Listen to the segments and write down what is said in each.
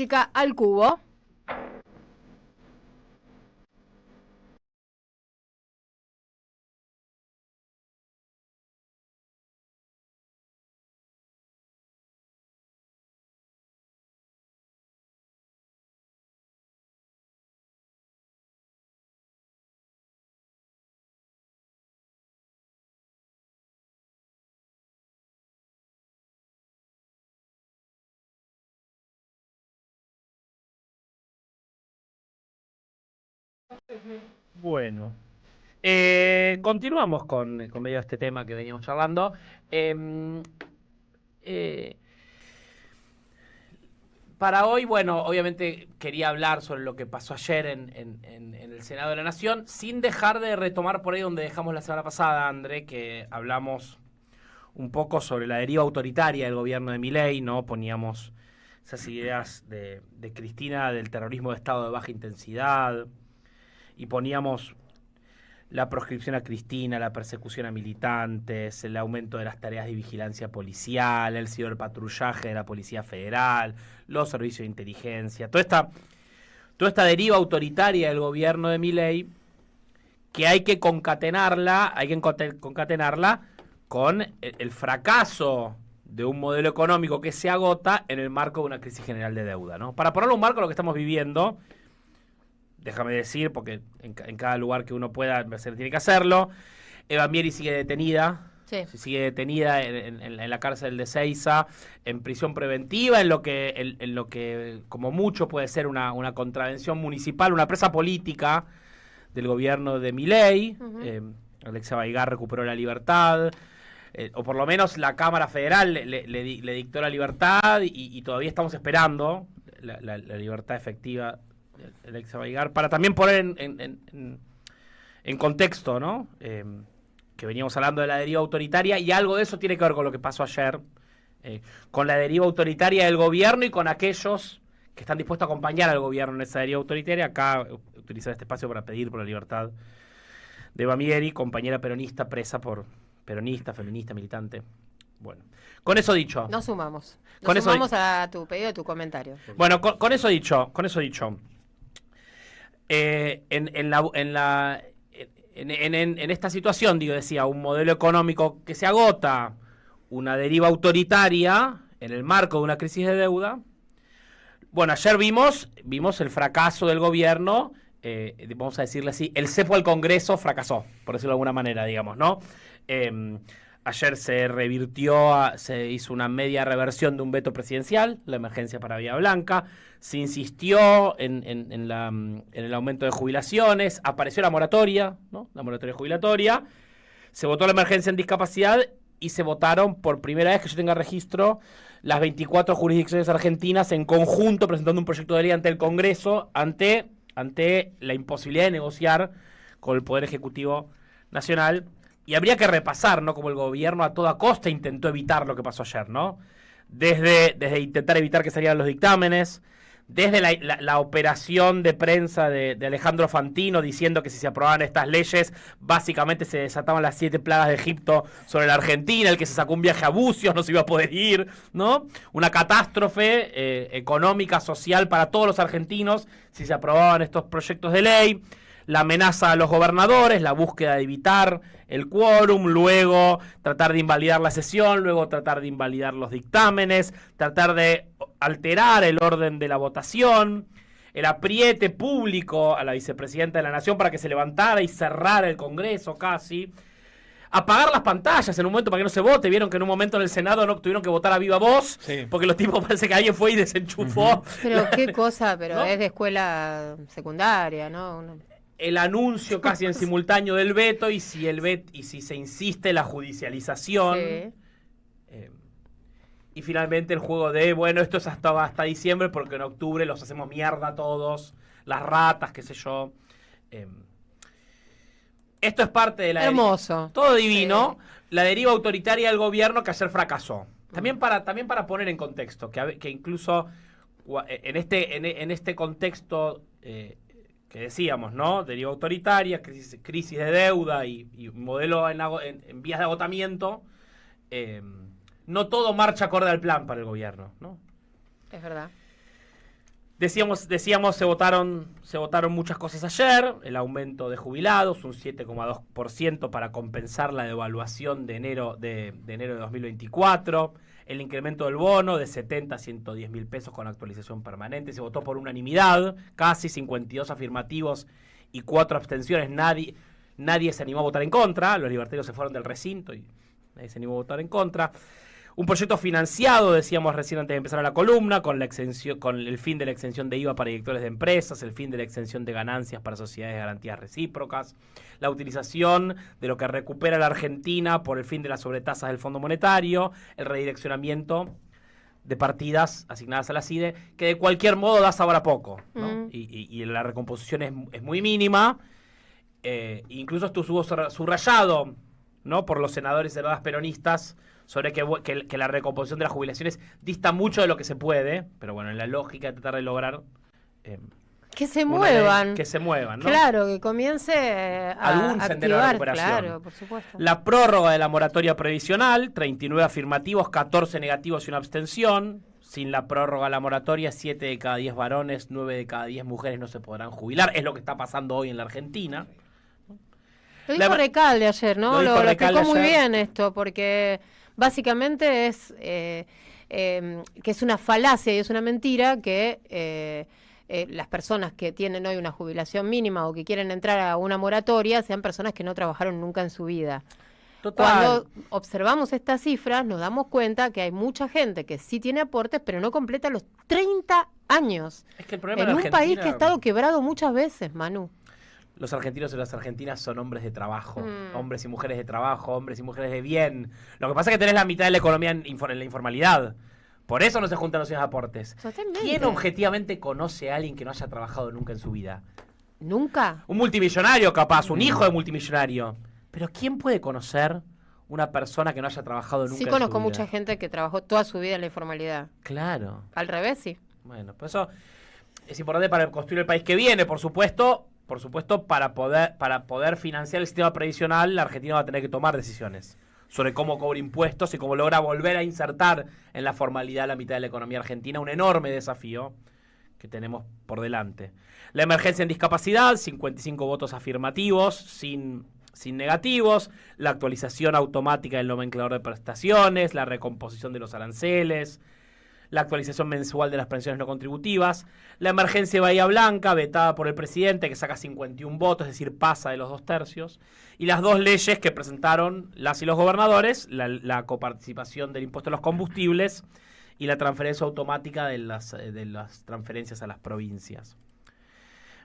Física al cubo. Bueno, continuamos con medio de este tema que veníamos charlando. Em, eh, para hoy, bueno, obviamente quería hablar sobre lo que pasó ayer en el Senado de la Nación, sin dejar de retomar por ahí donde dejamos la semana pasada, André, que hablamos un poco sobre la deriva autoritaria del gobierno de Milei, ¿no? Poníamos esas ideas de Cristina del terrorismo de estado de baja intensidad y poníamos la proscripción a Cristina, la persecución a militantes, el aumento de las tareas de vigilancia policial, el ciberpatrullaje de la Policía Federal, los servicios de inteligencia, toda esta deriva autoritaria del gobierno de Milei, que hay que concatenarla con el fracaso de un modelo económico que se agota en el marco de una crisis general de deuda, ¿no? Para ponerle un marco a lo que estamos viviendo, déjame decir, porque en cada lugar que uno pueda se tiene que hacerlo, Eva Mieri sigue detenida. Sí. Sigue detenida en la cárcel de Seiza, en prisión preventiva, en lo que como mucho puede ser una contravención municipal, una presa política del gobierno de Milei. Alexia Baigar recuperó la libertad, o por lo menos la Cámara Federal le dictó la libertad y todavía estamos esperando la libertad efectiva de Alexia Baigar, para también poner en contexto, ¿no? Que veníamos hablando de la deriva autoritaria, y algo de eso tiene que ver con lo que pasó ayer, con la deriva autoritaria del gobierno y con aquellos que están dispuestos a acompañar al gobierno en esa deriva autoritaria. Acá utilizar este espacio para pedir por la libertad de Eva Mieri, compañera peronista presa por peronista, feminista, militante. Bueno, con eso dicho. Nos sumamos. Con Nos eso sumamos a tu pedido, a tu comentario. Bueno, con eso dicho. En esta situación, decía, un modelo económico que se agota, una deriva autoritaria en el marco de una crisis de deuda. Bueno, ayer vimos el fracaso del gobierno, vamos a decirle así, el cepo al Congreso fracasó, por decirlo de alguna manera, digamos, ¿no? Ayer se hizo una media reversión de un veto presidencial, la emergencia para Vía Blanca, se insistió en el aumento de jubilaciones, apareció la moratoria, ¿no? La moratoria jubilatoria, se votó la emergencia en discapacidad y se votaron por primera vez que yo tenga registro las 24 jurisdicciones argentinas en conjunto presentando un proyecto de ley ante el Congreso, ante la imposibilidad de negociar con el Poder Ejecutivo Nacional. Y habría que repasar, ¿no?, como el gobierno a toda costa intentó evitar lo que pasó ayer, ¿no? Desde intentar evitar que salieran los dictámenes, desde la operación de prensa de Alejandro Fantino diciendo que si se aprobaban estas leyes, básicamente se desataban las 7 plagas de Egipto sobre la Argentina, el que se sacó un viaje a Bucios no se iba a poder ir, ¿no? Una catástrofe económica, social para todos los argentinos si se aprobaban estos proyectos de ley. La amenaza a los gobernadores, la búsqueda de evitar el quórum, luego tratar de invalidar la sesión, luego tratar de invalidar los dictámenes, tratar de alterar el orden de la votación, el apriete público a la vicepresidenta de la Nación para que se levantara y cerrara el Congreso casi, apagar las pantallas en un momento para que no se vote. Vieron que en un momento en el Senado no tuvieron que votar a viva voz, sí, porque los tipos, parece que alguien fue y desenchufó. Pero qué cosa, pero ¿no? Es de escuela secundaria, ¿no? El anuncio casi en simultáneo del veto y si se insiste la judicialización. Sí. Y finalmente el juego de, bueno, esto es hasta diciembre porque en octubre los hacemos mierda todos, las ratas, qué sé yo. Esto es parte de la... Hermoso. Todo divino. Sí. La deriva autoritaria del gobierno que ayer fracasó. También para poner en contexto, que incluso en este contexto... que decíamos, ¿no? Deriva autoritaria, crisis de deuda y modelo en vías de agotamiento, no todo marcha acorde al plan para el gobierno, ¿no? Es verdad. Decíamos, se votaron muchas cosas ayer. El aumento de jubilados, un 7,2% para compensar la devaluación de enero de 2024. El incremento del bono de 70 a 110 mil pesos con actualización permanente. Se votó por unanimidad, casi 52 afirmativos y 4 abstenciones. Nadie se animó a votar en contra. Los libertarios se fueron del recinto y nadie se animó a votar en contra. Un proyecto financiado, decíamos recién antes de empezar la columna, con el fin de la exención de IVA para directores de empresas, el fin de la exención de ganancias para sociedades de garantías recíprocas, la utilización de lo que recupera la Argentina por el fin de las sobretasas del Fondo Monetario, el redireccionamiento de partidas asignadas a la CIDE, que de cualquier modo da sabor a poco, ¿no? Y la recomposición es muy mínima. Incluso estuvo subrayado, ¿no?, por los senadores y senadoras peronistas sobre que la recomposición de las jubilaciones dista mucho de lo que se puede, pero bueno, en la lógica de tratar de lograr que se muevan. Que se muevan, ¿no? Claro, que comience a algún sendero de recuperación. Claro, por supuesto. La prórroga de la moratoria previsional, 39 afirmativos, 14 negativos y una abstención. Sin la prórroga de la moratoria, 7 de cada 10 varones, 9 de cada 10 mujeres no se podrán jubilar. Es lo que está pasando hoy en la Argentina. Lo dijo Recalde ayer, ¿no? Lo explicó muy bien esto, porque básicamente es que es una falacia y es una mentira que las personas que tienen hoy una jubilación mínima o que quieren entrar a una moratoria sean personas que no trabajaron nunca en su vida. Total. Cuando observamos estas cifras nos damos cuenta que hay mucha gente que sí tiene aportes pero no completa los 30 años. Es que el problema en un país que ha estado quebrado muchas veces, Manu. Los argentinos y las argentinas son hombres de trabajo, hombres y mujeres de trabajo, hombres y mujeres de bien. Lo que pasa es que tenés la mitad de la economía en la informalidad. Por eso no se juntan los aportes. Totalmente. ¿Quién objetivamente conoce a alguien que no haya trabajado nunca en su vida? ¿Nunca? Un multimillonario capaz, un hijo de multimillonario. Pero ¿quién puede conocer una persona que no haya trabajado nunca en su vida? Sí conozco mucha gente que trabajó toda su vida en la informalidad. Claro. Al revés, sí. Bueno, pues eso es importante para construir el país que viene, por supuesto, para poder financiar el sistema previsional, la Argentina va a tener que tomar decisiones sobre cómo cobra impuestos y cómo logra volver a insertar en la formalidad la mitad de la economía argentina, un enorme desafío que tenemos por delante. La emergencia en discapacidad, 55 votos afirmativos, sin negativos, la actualización automática del nomenclador de prestaciones, la recomposición de los aranceles, la actualización mensual de las pensiones no contributivas, la emergencia de Bahía Blanca, vetada por el presidente, que saca 51 votos, es decir, pasa de los 2/3, y las 2 leyes que presentaron las y los gobernadores, la coparticipación del impuesto a los combustibles y la transferencia automática de las transferencias a las provincias.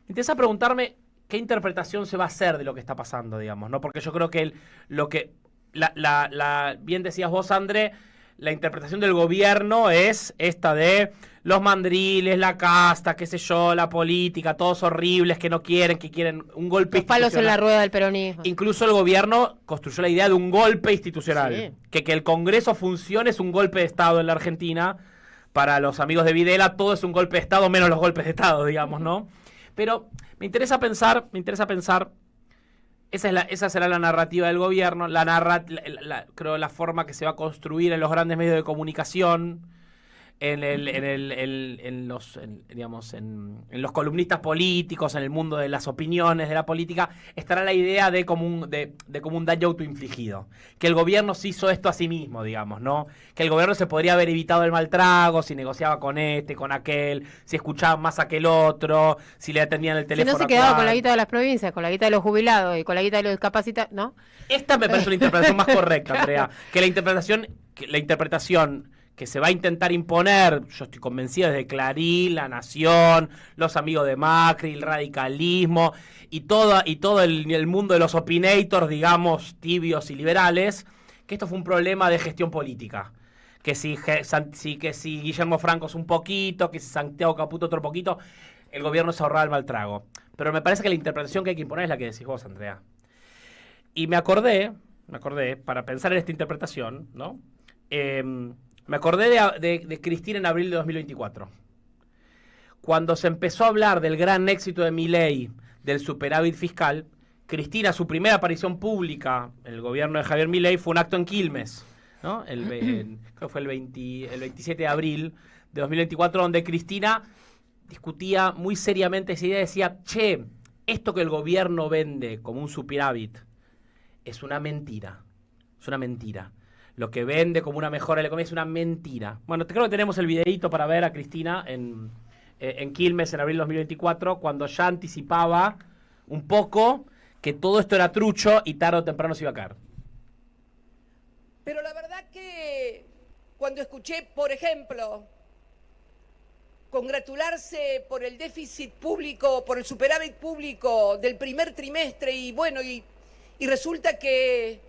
Me interesa preguntarme qué interpretación se va a hacer de lo que está pasando, digamos, ¿no? Porque yo creo que bien decías vos, André, la interpretación del gobierno es esta de los mandriles, la casta, qué sé yo, la política, todos horribles que quieren un golpe institucional. Los palos en la rueda del peronismo. Incluso el gobierno construyó la idea de un golpe institucional. Sí. Que el Congreso funcione es un golpe de Estado en la Argentina. Para los amigos de Videla todo es un golpe de Estado, menos los golpes de Estado, digamos, ¿no? Pero me interesa pensar, esa será la narrativa del gobierno, creo la forma que se va a construir en los grandes medios de comunicación, en los columnistas políticos, en el mundo de las opiniones de la política, estará la idea de como un daño autoinfligido. Que el gobierno se hizo esto a sí mismo, digamos, ¿no? Que el gobierno se podría haber evitado el mal trago si negociaba con con aquel, si escuchaba más a aquel otro, si le atendían el teléfono. Si no se quedaba con la guita de las provincias, con la guita de los jubilados y con la guita de los discapacitados, ¿no? Esta me parece una interpretación más correcta, Andrea. Que la interpretación que se va a intentar imponer, yo estoy convencido, desde Clarín, La Nación, los amigos de Macri, el radicalismo y todo el mundo de los opinators, digamos, tibios y liberales, que esto fue un problema de gestión política. Que si Guillermo Franco es un poquito, que si Santiago Caputo otro poquito, el gobierno se ahorraba el mal trago. Pero me parece que la interpretación que hay que imponer es la que decís vos, Andrea. Y me acordé, para pensar en esta interpretación, ¿no? Me acordé de Cristina en abril de 2024. Cuando se empezó a hablar del gran éxito de Milei, del superávit fiscal, Cristina, su primera aparición pública en el gobierno de Javier Milei fue un acto en Quilmes, ¿no? Creo que fue el 27 de abril de 2024, donde Cristina discutía muy seriamente esa idea, decía, che, esto que el gobierno vende como un superávit es una mentira, es una mentira. Lo que vende como una mejora de la economía es una mentira. Bueno, creo que tenemos el videíto para ver a Cristina en Quilmes en abril de 2024, cuando ya anticipaba un poco que todo esto era trucho y tarde o temprano se iba a caer. Pero la verdad que cuando escuché, por ejemplo, congratularse por el déficit público, por el superávit público del primer trimestre y bueno, y resulta que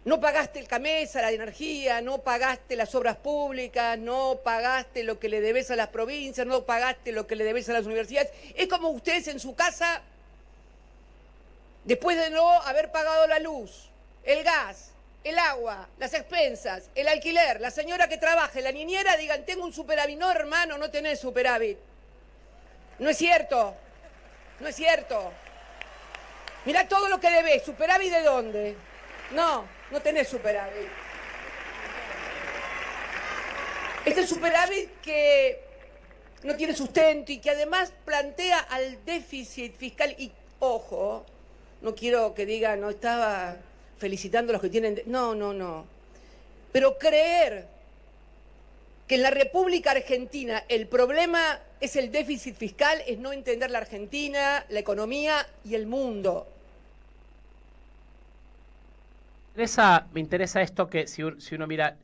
no pagaste el CAMESA, la energía, no pagaste las obras públicas, no pagaste lo que le debes a las provincias, no pagaste lo que le debes a las universidades. Es como ustedes en su casa, después de no haber pagado la luz, el gas, el agua, las expensas, el alquiler, la señora que trabaje, la niñera, digan, tengo un superávit. No, hermano, no tenés superávit. No es cierto, no es cierto. Mirá todo lo que debés, ¿superávit de dónde? No tenés superávit. Este superávit que no tiene sustento y que además plantea al déficit fiscal. Y, ojo, no quiero que digan, no estaba felicitando a los que tienen... No. Pero creer que en la República Argentina el problema es el déficit fiscal es no entender la Argentina, la economía y el mundo. Me interesa esto que si uno mira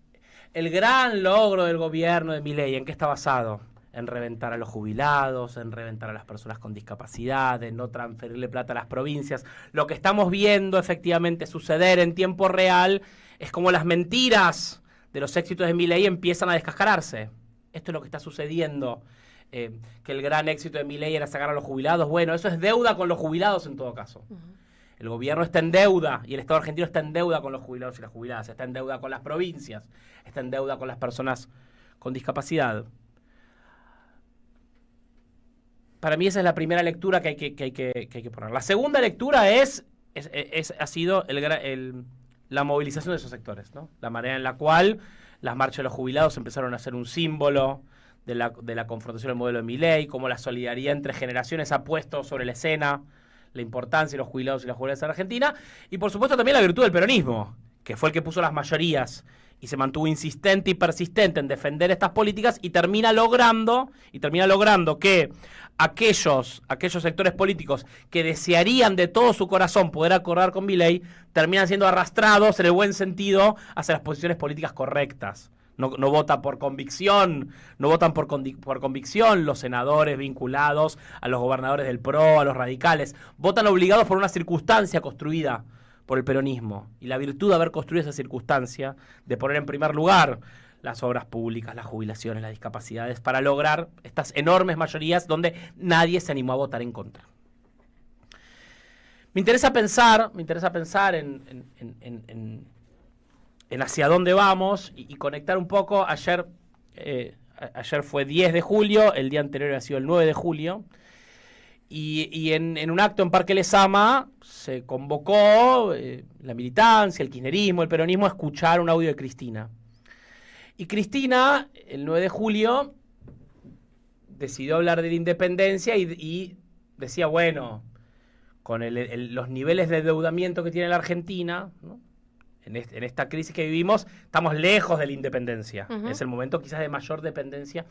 el gran logro del gobierno de Milei, ¿en qué está basado? En reventar a los jubilados, en reventar a las personas con discapacidad, en no transferirle plata a las provincias. Lo que estamos viendo efectivamente suceder en tiempo real es como las mentiras de los éxitos de Milei empiezan a descascararse. Esto es lo que está sucediendo, que el gran éxito de Milei era sacar a los jubilados. Bueno, eso es deuda con los jubilados en todo caso. El gobierno está en deuda y el Estado argentino está en deuda con los jubilados y las jubiladas, está en deuda con las provincias, está en deuda con las personas con discapacidad. Para mí esa es la primera lectura que hay que poner. La segunda lectura ha sido la movilización de esos sectores, ¿no? La manera en la cual las marchas de los jubilados empezaron a ser un símbolo de la confrontación del modelo de Milei, cómo la solidaridad entre generaciones ha puesto sobre la escena la importancia de los jubilados y las jubiladas en Argentina, y por supuesto también la virtud del peronismo, que fue el que puso las mayorías y se mantuvo insistente y persistente en defender estas políticas y termina logrando que aquellos sectores políticos que desearían de todo su corazón poder acordar con Milei terminan siendo arrastrados en el buen sentido hacia las posiciones políticas correctas. No votan por convicción, no votan por convicción los senadores vinculados a los gobernadores del PRO, a los radicales. Votan obligados por una circunstancia construida por el peronismo. Y la virtud de haber construido esa circunstancia, de poner en primer lugar las obras públicas, las jubilaciones, las discapacidades, para lograr estas enormes mayorías donde nadie se animó a votar en contra. Me interesa pensar en hacia dónde vamos y conectar un poco. Ayer fue 10 de julio, el día anterior había sido el 9 de julio, y en un acto en Parque Lezama se convocó la militancia, el kirchnerismo, el peronismo a escuchar un audio de Cristina. Y Cristina, el 9 de julio, decidió hablar de la independencia y decía, bueno, con los niveles de endeudamiento que tiene la Argentina, ¿no? En esta crisis que vivimos, estamos lejos de la independencia. Uh-huh. Es el momento quizás de mayor dependencia.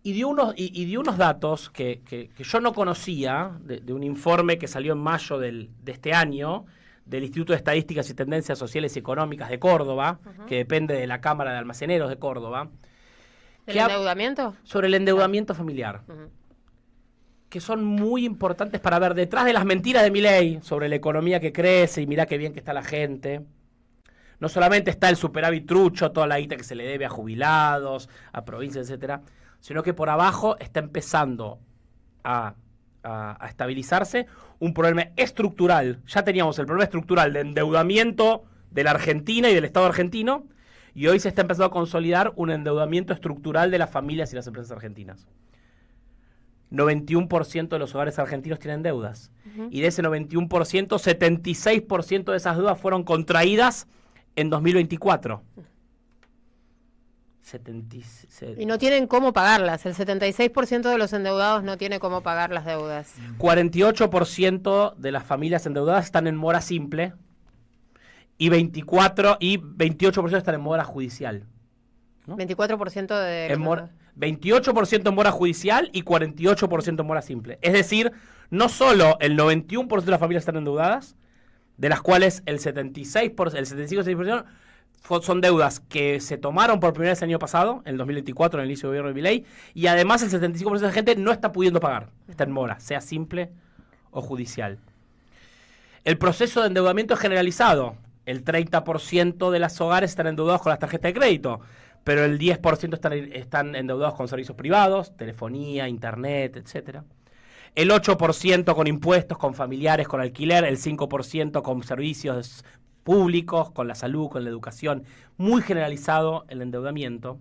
Y dio unos datos que yo no conocía, de un informe que salió en mayo de este año, del Instituto de Estadísticas y Tendencias Sociales y Económicas de Córdoba, uh-huh, que depende de la Cámara de Almaceneros de Córdoba. ¿El endeudamiento? Sobre el endeudamiento familiar. Uh-huh. Que son muy importantes para ver detrás de las mentiras de Milei sobre la economía que crece y mirá qué bien que está la gente. No solamente está el superávit trucho, toda la guita que se le debe a jubilados, a provincias, etcétera, sino que por abajo está empezando a estabilizarse un problema estructural. Ya teníamos el problema estructural de endeudamiento de la Argentina y del Estado argentino, y hoy se está empezando a consolidar un endeudamiento estructural de las familias y las empresas argentinas. 91% de los hogares argentinos tienen deudas. Uh-huh. Y de ese 91%, 76% de esas deudas fueron contraídas en 2024. Y no tienen cómo pagarlas. El 76% de los endeudados no tiene cómo pagar las deudas. 48% de las familias endeudadas están en mora simple y 28% están en mora judicial, ¿no? 24% de... 28% en mora judicial y 48% en mora simple. Es decir, no solo el 91% de las familias están endeudadas, de las cuales el 75% son deudas que se tomaron por primera vez el año pasado, en el 2024, en el inicio del gobierno de Milei, y además el 75% de la gente no está pudiendo pagar, está en mora, sea simple o judicial. El proceso de endeudamiento es generalizado. El 30% de los hogares están endeudados con las tarjetas de crédito, pero el 10% están endeudados con servicios privados, telefonía, internet, etc. El 8% con impuestos, con familiares, con alquiler, el 5% con servicios públicos, con la salud, con la educación. Muy generalizado el endeudamiento.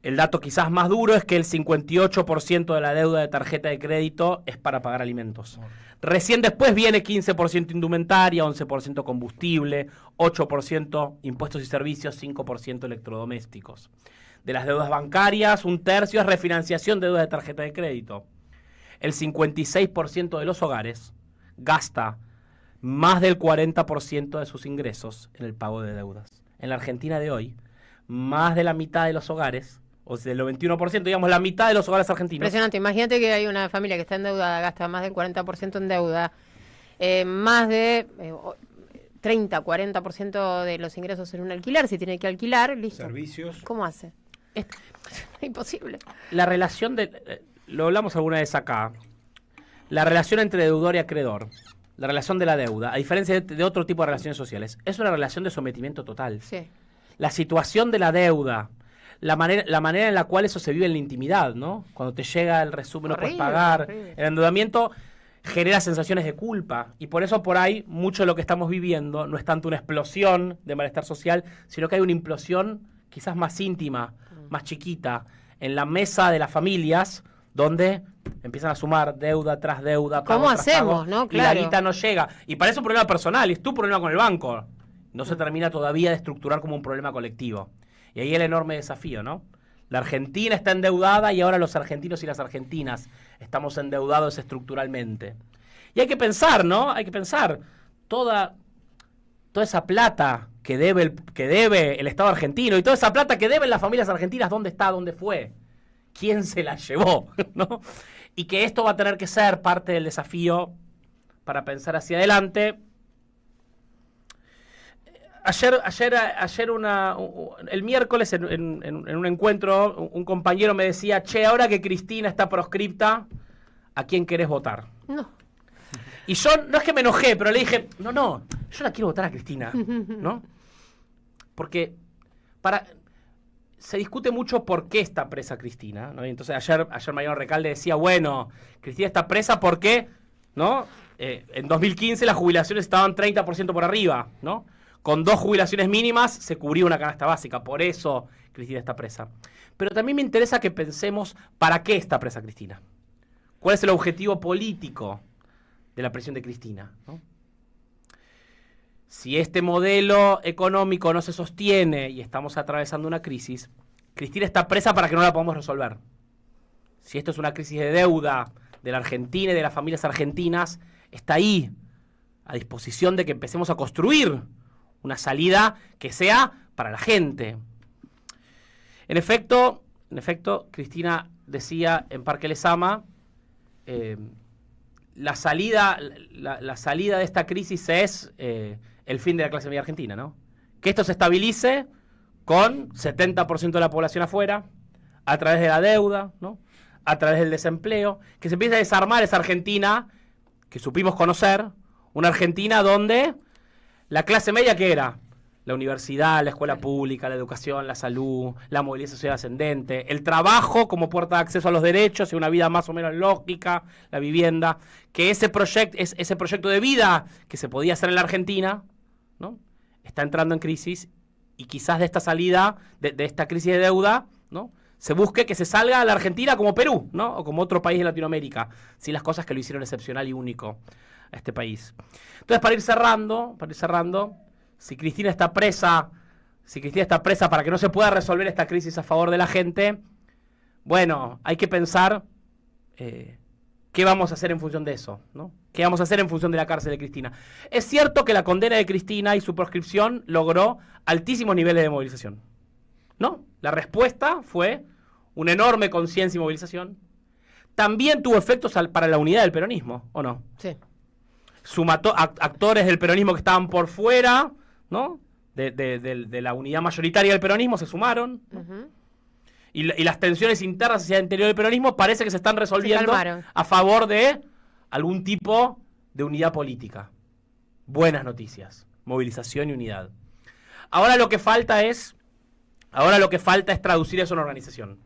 El dato quizás más duro es que el 58% de la deuda de tarjeta de crédito es para pagar alimentos. Recién después viene 15% indumentaria, 11% combustible, 8% impuestos y servicios, 5% electrodomésticos. De las deudas bancarias, 1/3 es refinanciación de deuda de tarjeta de crédito. El 56% de los hogares gasta más del 40% de sus ingresos en el pago de deudas. En la Argentina de hoy, más de la mitad de los hogares, o sea, el 91%, digamos, la mitad de los hogares argentinos. Impresionante. Imagínate que hay una familia que está endeudada, gasta más del 40% en deuda, más de 30, 40% de los ingresos en un alquiler, si tiene que alquilar, listo. Servicios. ¿Cómo hace? Es imposible. La relación lo hablamos alguna vez acá, la relación entre deudor y acreedor, la relación de la deuda, a diferencia de otro tipo de relaciones sociales, es una relación de sometimiento total. Sí. La situación de la deuda, la manera en la cual eso se vive en la intimidad, ¿no? Cuando te llega el resumen, no puedes pagar. Horrible. El endeudamiento genera sensaciones de culpa. Y por eso por ahí mucho de lo que estamos viviendo no es tanto una explosión de malestar social, sino que hay una implosión quizás más íntima, más chiquita, en la mesa de las familias, donde empiezan a sumar deuda tras deuda. ¿Cómo hacemos, no? Claro. Y la guita no llega. Y parece un problema personal, y es tu problema con el banco. No se termina todavía de estructurar como un problema colectivo. Y ahí el enorme desafío, ¿no? La Argentina está endeudada y ahora los argentinos y las argentinas estamos endeudados estructuralmente. Y hay que pensar, ¿no? Hay que pensar toda esa plata que debe el Estado argentino y toda esa plata que deben las familias argentinas, ¿dónde está? ¿Dónde fue? ¿Quién se la llevó? ¿No? Y que esto va a tener que ser parte del desafío para pensar hacia adelante. El miércoles en un encuentro, un compañero me decía, che, ahora que Cristina está proscripta, ¿a quién querés votar? No. Y yo, no es que me enojé, pero le dije, no, yo la quiero votar a Cristina, ¿no? Porque se discute mucho por qué está presa Cristina, ¿no? Y entonces ayer Mariano Recalde decía, bueno, Cristina está presa porque, ¿no? En 2015 las jubilaciones estaban 30% por arriba, ¿no? Con 2 jubilaciones mínimas se cubría una canasta básica, por eso Cristina está presa. Pero también me interesa que pensemos para qué está presa Cristina. ¿Cuál es el objetivo político de la prisión de Cristina, ¿no? Si este modelo económico no se sostiene y estamos atravesando una crisis, Cristina está presa para que no la podamos resolver. Si esto es una crisis de deuda de la Argentina y de las familias argentinas, está ahí, a disposición de que empecemos a construir una salida que sea para la gente. En efecto, Cristina decía en Parque Lezama, la salida de esta crisis es el fin de la clase media argentina, ¿no? Que esto se estabilice con 70% de la población afuera, a través de la deuda, ¿no? A través del desempleo, que se empiece a desarmar esa Argentina que supimos conocer, una Argentina donde la clase media, ¿qué era? La universidad, la escuela pública, la educación, la salud, la movilidad social ascendente, el trabajo como puerta de acceso a los derechos y una vida más o menos lógica, la vivienda, que ese proyecto de vida que se podía hacer en la Argentina, ¿no? Está entrando en crisis y quizás de esta salida, de esta crisis de deuda, ¿no? Se busque que se salga a la Argentina como Perú, ¿no? O como otro país de Latinoamérica, sin las cosas que lo hicieron excepcional y único a este país. Entonces, para ir cerrando, si Cristina está presa si Cristina está presa para que no se pueda resolver esta crisis a favor de la gente, bueno, hay que pensar qué vamos a hacer en función de eso, ¿no? ¿Qué vamos a hacer en función de la cárcel de Cristina? Es cierto que la condena de Cristina y su proscripción logró altísimos niveles de movilización, ¿no? La respuesta fue una enorme conciencia y movilización. También tuvo efectos para la unidad del peronismo, ¿o no? Sí. Actores del peronismo que estaban por fuera, ¿no? De la unidad mayoritaria del peronismo se sumaron, ¿no? Uh-huh. Y las tensiones internas hacia el interior del peronismo parece que se están resolviendo a favor de algún tipo de unidad política. Buenas noticias, movilización y unidad. Ahora lo que falta es traducir eso en organización.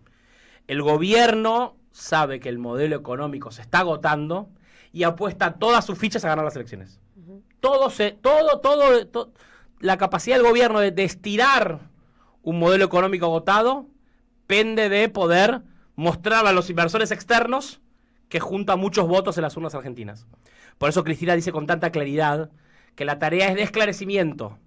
El gobierno sabe que el modelo económico se está agotando y apuesta todas sus fichas a ganar las elecciones. Uh-huh. Todo, la capacidad del gobierno de estirar un modelo económico agotado pende de poder mostrar a los inversores externos que junta muchos votos en las urnas argentinas. Por eso Cristina dice con tanta claridad que la tarea es de esclarecimiento.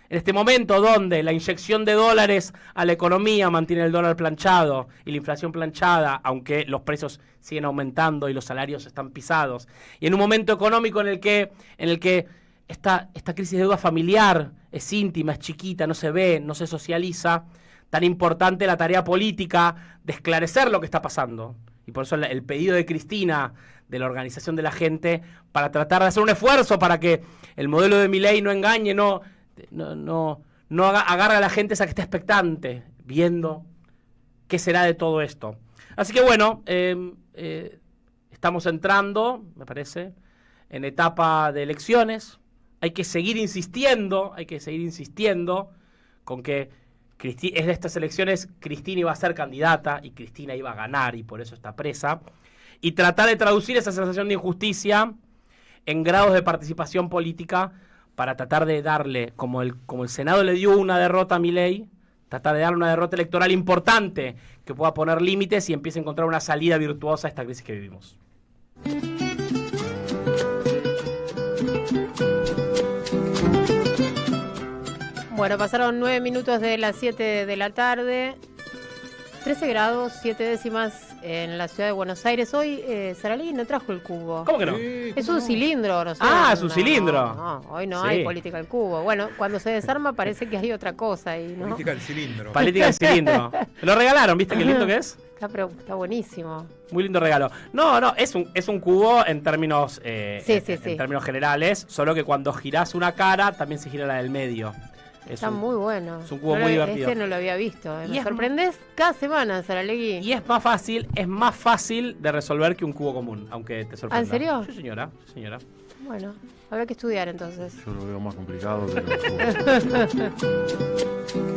En este momento donde la inyección de dólares a la economía mantiene el dólar planchado y la inflación planchada, aunque los precios siguen aumentando y los salarios están pisados, y en un momento económico en el que esta crisis de deuda familiar es íntima, es chiquita, no se ve, no se socializa, tan importante la tarea política de esclarecer lo que está pasando. Y por eso el pedido de Cristina, de la organización de la gente, para tratar de hacer un esfuerzo para que el modelo de Milei no engañe, no agarre a la gente esa que está expectante, viendo qué será de todo esto. Así que bueno, estamos entrando, me parece, en etapa de elecciones. Hay que seguir insistiendo con que es de estas elecciones Cristina iba a ser candidata y Cristina iba a ganar y por eso está presa. Y tratar de traducir esa sensación de injusticia en grados de participación política para tratar de darle, como el Senado le dio una derrota a Milei, tratar de darle una derrota electoral importante que pueda poner límites y empiece a encontrar una salida virtuosa a esta crisis que vivimos. Bueno, pasaron 9 minutos de las 7 de la tarde. 13 grados, 7 décimas en la ciudad de Buenos Aires. Hoy Saralegui no trajo el cubo. ¿Cómo que no? Es un cilindro, no sé. Ah, es un cilindro. No, hoy no hay política del cubo. Bueno, cuando se desarma parece que hay otra cosa ahí, ¿no? Política del cilindro. Política del cilindro. Lo regalaron, ¿viste qué lindo que es? Está buenísimo. Muy lindo regalo. No, es un cubo en términos, sí. En términos generales, solo que cuando girás una cara también se gira la del medio. Está muy bueno. Es un cubo muy divertido. Este no lo había visto. Me sorprendés cada semana, Saralegui. Y es más fácil de resolver que un cubo común, aunque te sorprenda. ¿En serio? Sí, señora. Bueno, habrá que estudiar entonces. Yo lo veo más complicado que los cubos.